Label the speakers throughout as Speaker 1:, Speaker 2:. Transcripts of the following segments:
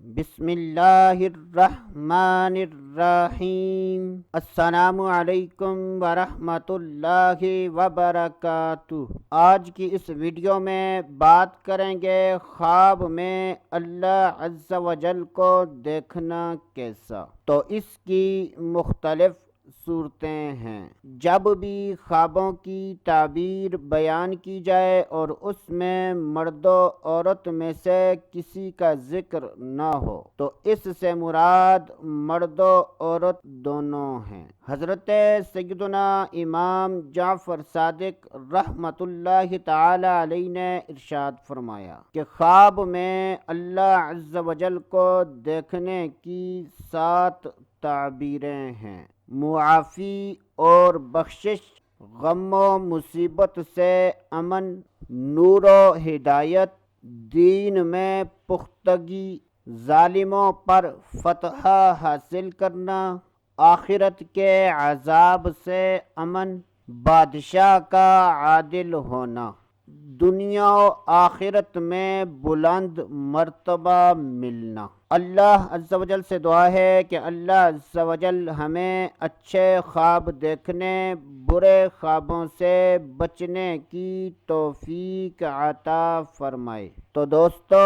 Speaker 1: بسم اللہ الرحمن الرحیم۔ السلام علیکم ورحمۃ اللہ وبرکاتہ۔ آج کی اس ویڈیو میں بات کریں گے خواب میں اللہ عز و جل کو دیکھنا کیسا۔ تو اس کی مختلف صورتیں ہیں۔ جب بھی خوابوں کی تعبیر بیان کی جائے اور اس میں مرد و عورت میں سے کسی کا ذکر نہ ہو تو اس سے مراد مرد و عورت دونوں ہیں۔ حضرت سیدنا امام جعفر صادق رحمۃ اللہ تعالی علیہ نے ارشاد فرمایا کہ خواب میں اللہ عز و جل کو دیکھنے کی 7 تعبیریں ہیں: معافی اور بخشش، غم و مصیبت سے امن، نور و ہدایت، دین میں پختگی، ظالموں پر فتح حاصل کرنا، آخرت کے عذاب سے امن، بادشاہ کا عادل ہونا، دنیا و آخرت میں بلند مرتبہ ملنا۔ اللہ عز و جل سے دعا ہے کہ اللہ عز و جل ہمیں اچھے خواب دیکھنے، برے خوابوں سے بچنے کی توفیق عطا فرمائے۔ تو دوستو،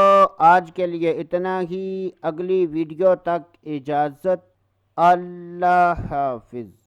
Speaker 1: آج کے لیے اتنا ہی۔ اگلی ویڈیو تک اجازت۔ اللہ حافظ۔